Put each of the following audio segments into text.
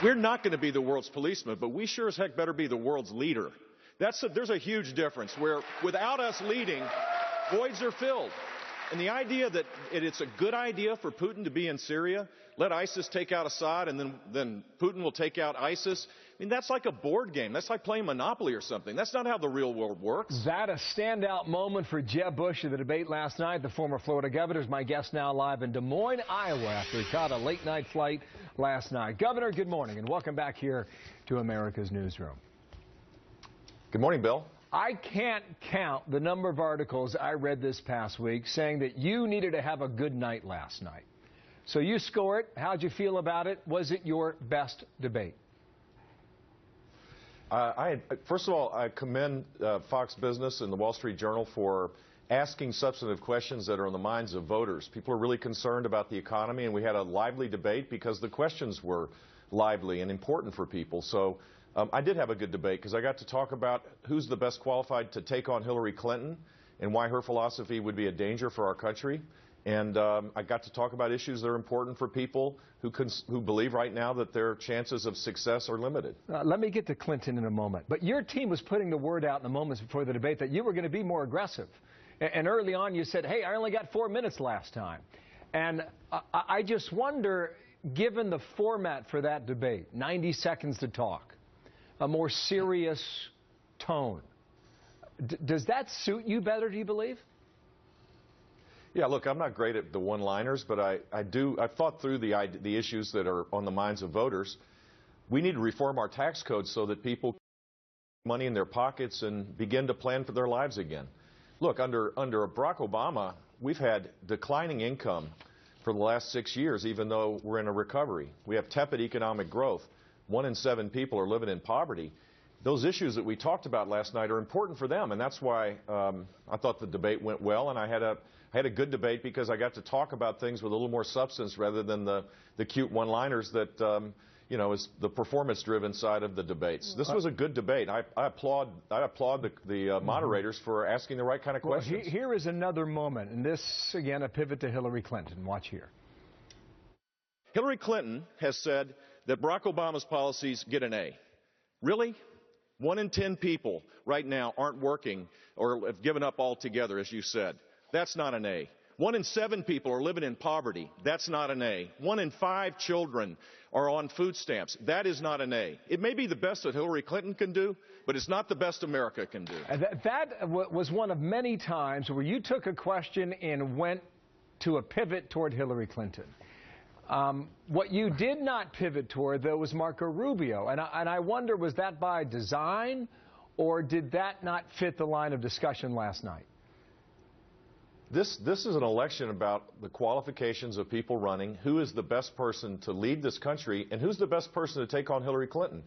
We're not going to be the world's policeman, but we sure as heck better be the world's leader. There's a huge difference where without us leading, voids are filled. And the idea that it's a good idea for Putin to be in Syria, let ISIS take out Assad, and then Putin will take out ISIS. I mean, that's like a board game. That's like playing Monopoly or something. That's not how the real world works. That a standout moment for Jeb Bush in the debate last night. The former Florida governor is my guest now live in Des Moines, Iowa, after he caught a late-night flight last night. Governor, good morning, and welcome back here to America's Newsroom. Good morning, Bill. I can't count the number of articles I read this past week saying that you needed to have a good night last night. So you score it. How'd you feel about it? Was it your best debate? First of all, I commend Fox Business and the Wall Street Journal for asking substantive questions that are on the minds of voters. People are really concerned about the economy, and we had a lively debate because the questions were lively and important for people. So I did have a good debate because I got to talk about who's the best qualified to take on Hillary Clinton and why her philosophy would be a danger for our country. And I got to talk about issues that are important for people who believe right now that their chances of success are limited. Let me get to Clinton in a moment. But your team was putting the word out in the moments before the debate that you were going to be more aggressive. And early on you said, hey, I only got 4 minutes last time. And I just wonder, given the format for that debate, 90 seconds to talk, a more serious tone, does that suit you better, do you believe? Yeah, look, I'm not great at the one-liners, but I've thought through the issues that are on the minds of voters. We need to reform our tax code so that people can put money in their pockets and begin to plan for their lives again. Look, under Barack Obama, we've had declining income for the last 6 years, even though we're in a recovery. We have tepid economic growth. 1 in 7 people are living in poverty. Those issues that we talked about last night are important for them, and that's why I thought the debate went well, and I had a good debate because I got to talk about things with a little more substance rather than the cute one-liners that is the performance-driven side of the debates. This was a good debate. I applaud the moderators for asking the right kind of questions. Well, here is another moment, and this again a pivot to Hillary Clinton. Watch here. Hillary Clinton has said that Barack Obama's policies get an A. Really? 1 in 10 people right now aren't working or have given up altogether, as you said. That's not an A. 1 in 7 people are living in poverty. That's not an A. 1 in 5 children are on food stamps. That is not an A. It may be the best that Hillary Clinton can do, but it's not the best America can do. That was one of many times where you took a question and went to a pivot toward Hillary Clinton. What you did not pivot toward, though, was Marco Rubio. And I wonder, was that by design, or did that not fit the line of discussion last night? This is an election about the qualifications of people running, who is the best person to lead this country, and who's the best person to take on Hillary Clinton.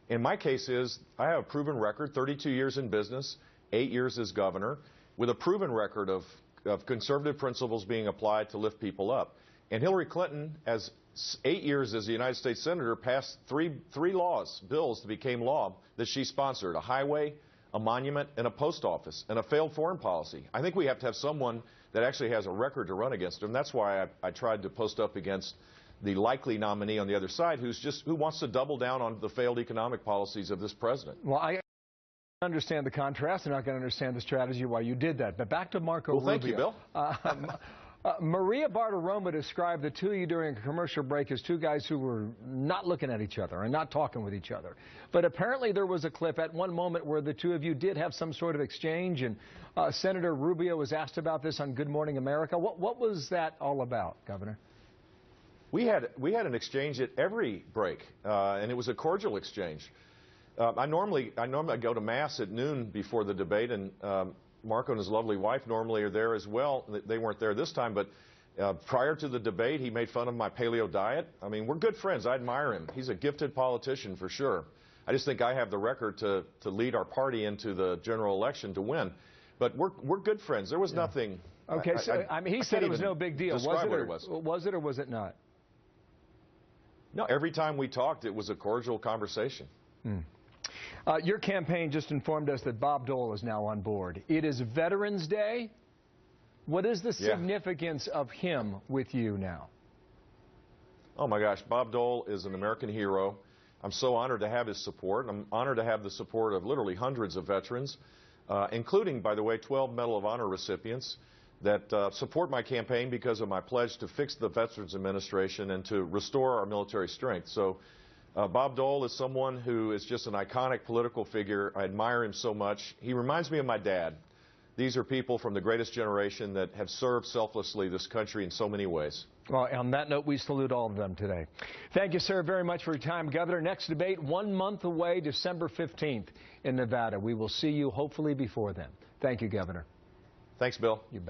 In my case is, I have a proven record, 32 years in business, 8 years as governor, with a proven record of conservative principles being applied to lift people up. And Hillary Clinton, as 8 years as a United States Senator, passed three bills that became law that she sponsored: a highway, a monument, and a post office, and a failed foreign policy. I think we have to have someone that actually has a record to run against her, and that's why I tried to post up against the likely nominee on the other side who wants to double down on the failed economic policies of this president. Well, I understand the contrast. I'm not going to understand the strategy why you did that. But back to Marco Rubio. Well, thank you, Bill. Maria Bartiromo described the two of you during a commercial break as two guys who were not looking at each other and not talking with each other. But apparently there was a clip at one moment where the two of you did have some sort of exchange, and Senator Rubio was asked about this on Good Morning America. What was that all about, Governor? We had an exchange at every break, and it was a cordial exchange. I normally go to Mass at noon before the debate, and Marco and his lovely wife normally are there as well. They weren't there this time, but prior to the debate, he made fun of my paleo diet. I mean, we're good friends. I admire him. He's a gifted politician for sure. I just think I have the record to lead our party into the general election to win. But we're good friends. There was nothing. Okay, I mean, he said it was no big deal. Was it or was it not? No, every time we talked, it was a cordial conversation. Your campaign just informed us that Bob Dole is now on board. It is Veterans Day. What is the significance of him with you now? Oh my gosh, Bob Dole is an American hero. I'm so honored to have his support. I'm honored to have the support of literally hundreds of veterans, including, by the way, 12 Medal of Honor recipients that support my campaign because of my pledge to fix the Veterans Administration and to restore our military strength. So Bob Dole is someone who is just an iconic political figure. I admire him so much. He reminds me of my dad. These are people from the greatest generation that have served selflessly this country in so many ways. Well, on that note, we salute all of them today. Thank you, sir, very much for your time, Governor. Next debate, 1 month away, December 15th in Nevada. We will see you hopefully before then. Thank you, Governor. Thanks, Bill. You bet.